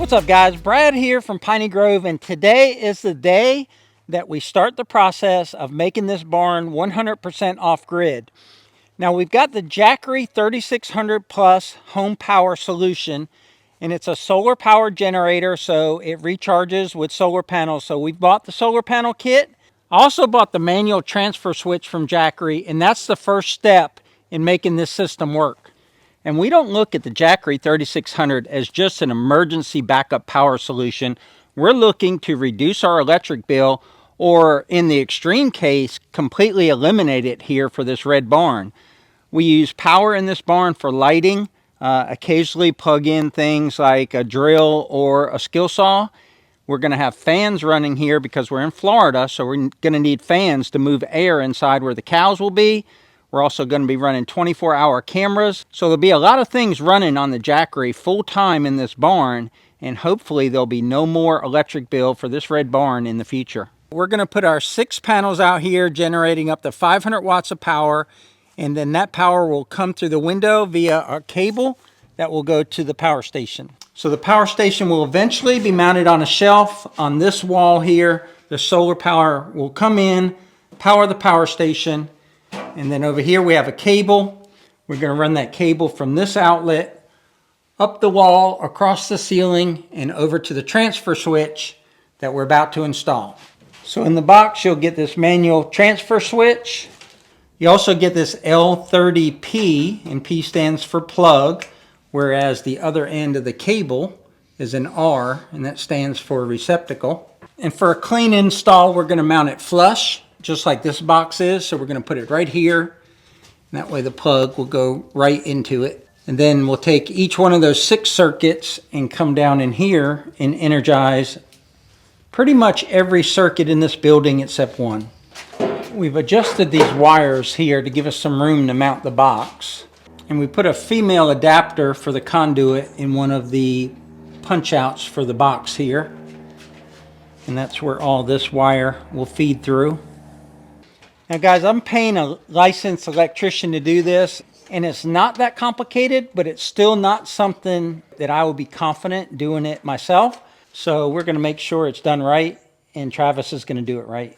What's up guys, Brad here from Piney Grove, and today is the day that we start the process of making this barn 100% off-grid. Now we've got the Jackery 3600 plus home power solution, and it's a solar power generator, so it recharges with solar panels. So we've bought the solar panel kit. I also bought the manual transfer switch from Jackery, and that's the first step in making this system work. And we don't look at the Jackery 3600 as just an emergency backup power solution. We're looking to reduce our electric bill, or in the extreme case, completely eliminate it here for this red barn. We use power in this barn for lighting, occasionally plug in things like a drill or a skill saw. We're going to have fans running here because we're in Florida, so we're going to need fans to move air inside where the cows will be. We're also going to be running 24-hour cameras. So there'll be a lot of things running on the Jackery full time in this barn, and hopefully there'll be no more electric bill for this red barn in the future. We're going to put our 6 panels out here generating up to 500 watts of power, and then that power will come through the window via a cable that will go to the power station. So the power station will eventually be mounted on a shelf on this wall here. The solar power will come in, power the power station, and then over here we have a cable. We're going to run that cable from this outlet up the wall, across the ceiling, and over to the transfer switch that we're about to install. So in the box you'll get this manual transfer switch. You also get this L30P, and P stands for plug, whereas the other end of the cable is an R, and that stands for receptacle. And for a clean install, we're going to mount it flush, just like this box is. So we're going to put it right here. And that way the plug will go right into it. And then we'll take each one of those 6 circuits and come down in here and energize pretty much every circuit in this building except one. We've adjusted these wires here to give us some room to mount the box. And we put a female adapter for the conduit in one of the punch outs for the box here. And that's where all this wire will feed through. Now guys, I'm paying a licensed electrician to do this, and it's not that complicated, but it's still not something that I will be confident doing it myself. So we're going to make sure it's done right, and Travis is going to do it right.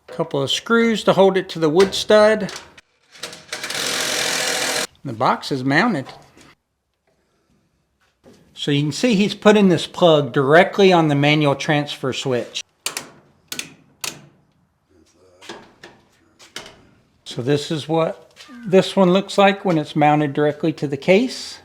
A couple of screws to hold it to the wood stud. The box is mounted. So you can see he's putting this plug directly on the manual transfer switch. So this is what this one looks like when it's mounted directly to the case.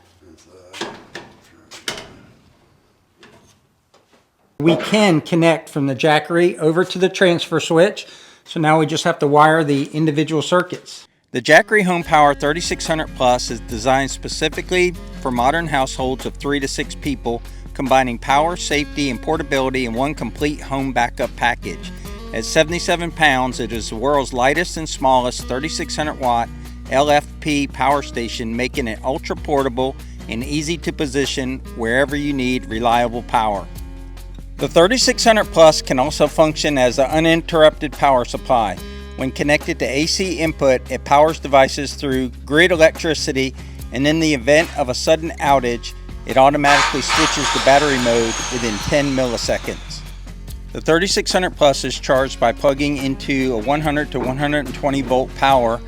We can connect from the Jackery over to the transfer switch, so now we just have to wire the individual circuits. The Jackery Home Power 3600 Plus is designed specifically for modern households of 3 to 6 people, combining power, safety, and portability in one complete home backup package. At 77 pounds, it is the world's lightest and smallest 3600 watt LFP power station, making it ultra portable and easy to position wherever you need reliable power. The 3600 Plus can also function as an uninterrupted power supply. When connected to AC input, it powers devices through grid electricity, and in the event of a sudden outage, it automatically switches to battery mode within 10 milliseconds. The 3600 Plus is charged by plugging into a 100 to 120 volt power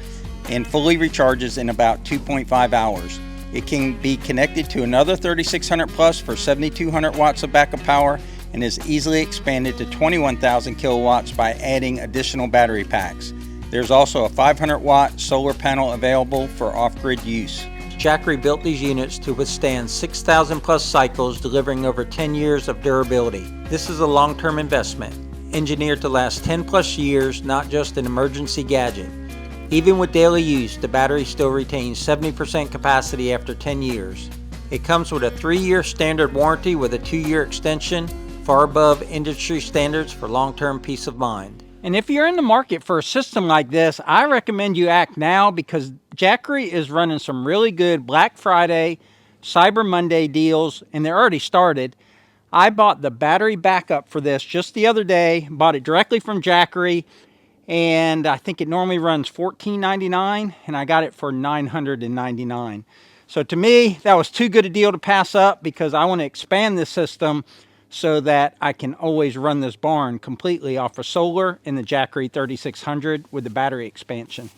and fully recharges in about 2.5 hours. It can be connected to another 3600 Plus for 7200 watts of backup power, and is easily expanded to 21,000 kilowatts by adding additional battery packs. There's also a 500 watt solar panel available for off-grid use. Jackery built these units to withstand 6,000 plus cycles, delivering over 10 years of durability. This is a long-term investment, engineered to last 10 plus years, not just an emergency gadget. Even with daily use, the battery still retains 70% capacity after 10 years. It comes with a 3-year standard warranty with a 2-year extension, far above industry standards for long-term peace of mind. And if you're in the market for a system like this, I recommend you act now, because Jackery is running some really good Black Friday, Cyber Monday deals, and they're already started. I bought the battery backup for this just the other day, bought it directly from Jackery, and I think it normally runs $14.99, and I got it for $999. So to me, that was too good a deal to pass up, because I want to expand this system so that I can always run this barn completely off of solar in the Jackery 3600 with the battery expansion.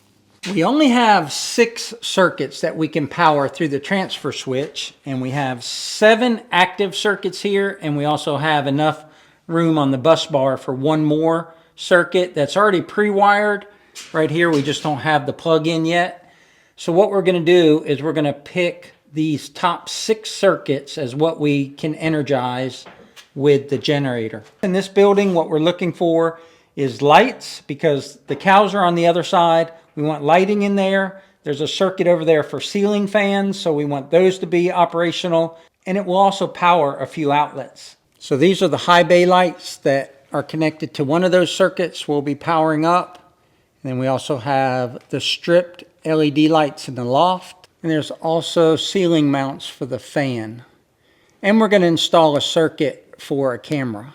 We only have 6 circuits that we can power through the transfer switch, and we have 7 active circuits here, and we also have enough room on the bus bar for 1 more circuit that's already pre-wired. Right here, we just don't have the plug-in yet. So what we're going to do is we're going to pick these top 6 circuits as what we can energize with the generator. In this building, what we're looking for is lights, because the cows are on the other side. We want lighting in there. There's a circuit over there for ceiling fans, so we want those to be operational, and it will also power a few outlets. So these are the high bay lights that are connected to one of those circuits. We'll be powering up. And then we also have the stripped LED lights in the loft, and there's also ceiling mounts for the fan. And we're going to install a circuit for a camera.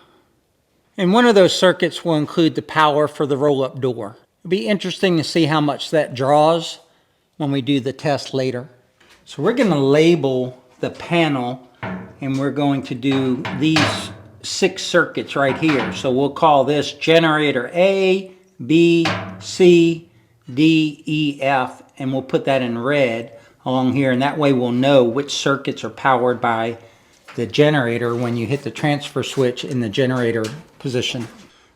And one of those circuits will include the power for the roll-up door. It'll be interesting to see how much that draws when we do the test later. So we're going to label the panel, and we're going to do these 6 circuits right here. So we'll call this generator A, B, C, D, E, F, and we'll put that in red along here, and that way we'll know which circuits are powered by the generator when you hit the transfer switch in the generator position.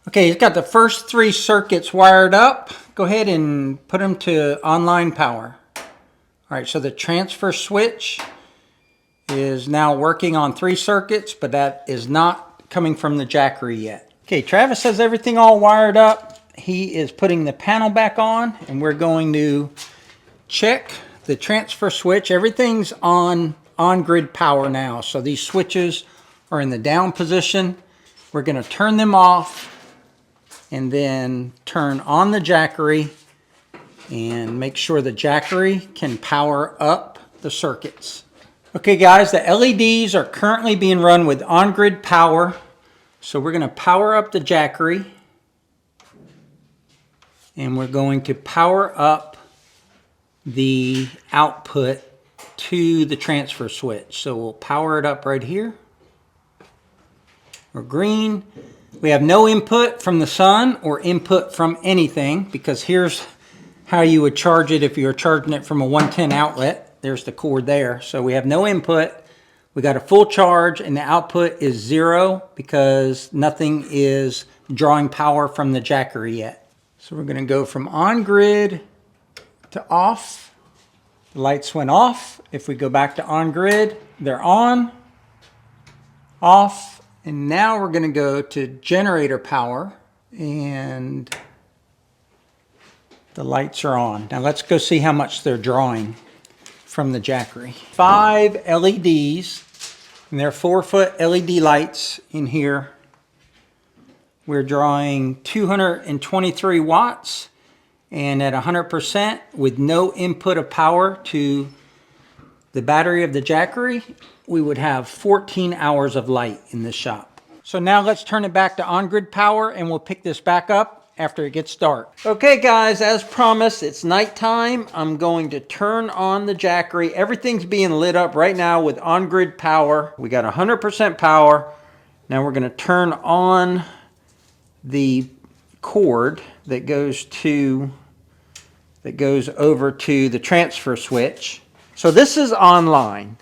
Okay, it's got the first 3 circuits wired up. Go ahead and put them to online power. All right, so the transfer switch is now working on 3 circuits, but that is not coming from the Jackery yet. Okay, Travis has everything all wired up. He is putting the panel back on, and we're going to check the transfer switch. Everything's on-grid power now. So these switches are in the down position. We're going to turn them off and then turn on the Jackery and make sure the Jackery can power up the circuits. Okay guys, the LEDs are currently being run with on-grid power. So we're going to power up the Jackery, and we're going to power up the output to the transfer switch. So we'll power it up right here. We're green. We have no input from the sun or input from anything, because here's how you would charge it if you were charging it from a 110 outlet. There's the cord there. So we have no input. We got a full charge, and the output is 0 because nothing is drawing power from the Jackery yet. So we're going to go from on grid to off. The lights went off. If we go back to on grid, they're on, off, and now we're going to go to generator power, and the lights are on. Now let's go see how much they're drawing from the Jackery. 5 LEDs, and they're 4-foot LED lights in here. We're drawing 223 watts. And at 100% with no input of power to the battery of the Jackery, we would have 14 hours of light in this shop. So now let's turn it back to on-grid power, and we'll pick this back up after it gets dark. Okay guys, as promised, it's nighttime. I'm going to turn on the Jackery. Everything's being lit up right now with on-grid power. We got 100% power. Now we're going to turn on the cord that goes over to the transfer switch. So this is online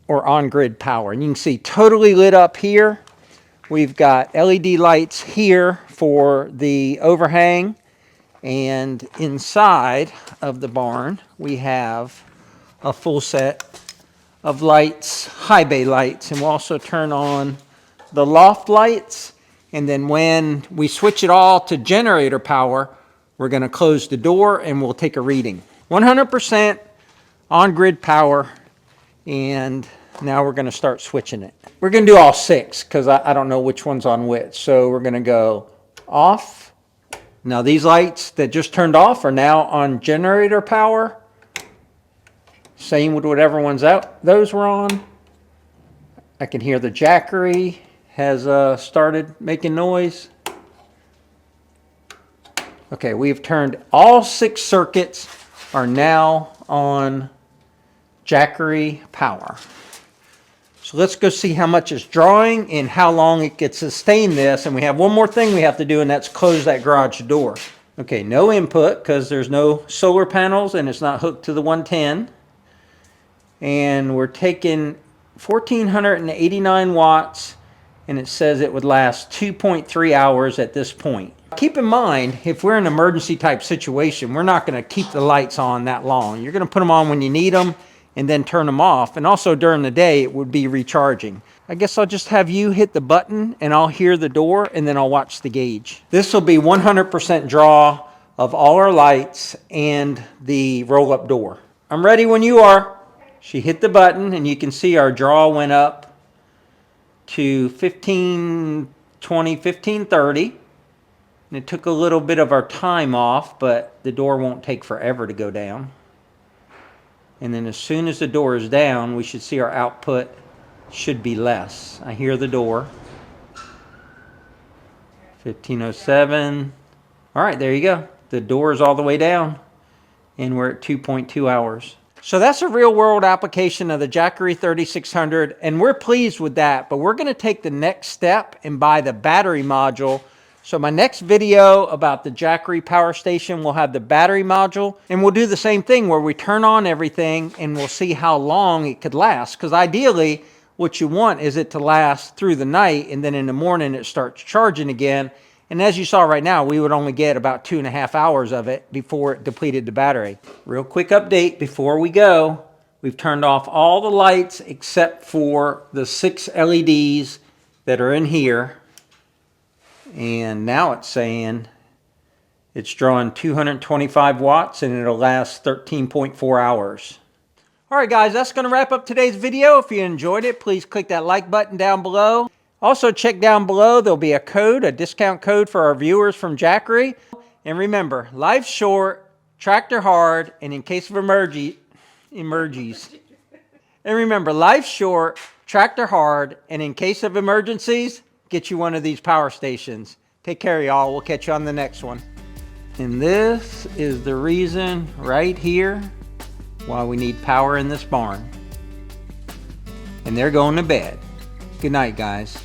or on-grid power, and you can see totally lit up here. We've got LED lights here for the overhang, and inside of the barn we have a full set of lights, high bay lights, and we'll also turn on the loft lights. And then when we switch it all to generator power, we're going to close the door and we'll take a reading. 100% on-grid power, and now we're going to start switching it. We're going to do all 6 because I don't know which one's on which. So we're going to go off. Now these lights that just turned off are now on generator power. Same with whatever ones out those were on. I can hear the Jackery has started making noise. Okay, we've turned all 6 circuits are now on Jackery power. So let's go see how much it's drawing and how long it can sustain this. And we have one more thing we have to do, and that's close that garage door. Okay, no input because there's no solar panels and it's not hooked to the 110. And we're taking 1489 watts, and it says it would last 2.3 hours at this point. Keep in mind, if we're in an emergency type situation, we're not going to keep the lights on that long. You're going to put them on when you need them and then turn them off. And also during the day, it would be recharging. I guess I'll just have you hit the button and I'll hear the door and then I'll watch the gauge. This will be 100% draw of all our lights and the roll-up door. I'm ready when you are. She hit the button and you can see our draw went up to 1520, 1530. And it took a little bit of our time off, but the door won't take forever to go down. And then as soon as the door is down, we should see our output should be less. I hear the door. 1507. All right, there you go. The door is all the way down, and we're at 2.2 hours. So that's a real world application of the Jackery 3600, and we're pleased with that, but we're going to take the next step and buy the battery module. So my next video about the Jackery power station will have the battery module, and we'll do the same thing where we turn on everything and we'll see how long it could last. Because ideally, what you want is it to last through the night, and then in the morning it starts charging again. And as you saw right now, we would only get about 2.5 hours of it before it depleted the battery. Real quick update before we go. We've turned off all the lights except for the 6 LEDs that are in here. And now it's saying it's drawing 225 watts and it'll last 13.4 hours. All right, guys, that's going to wrap up today's video. If you enjoyed it, please click that like button down below. Also, check down below. There'll be a code, a discount code for our viewers from Jackery. And remember, life's short, tractor hard, and in case of emergencies. And remember, life's short, tractor hard, and in case of emergencies, get you one of these power stations. Take care, y'all. We'll catch you on the next one. And this is the reason right here why we need power in this barn. And they're going to bed. Good night, guys.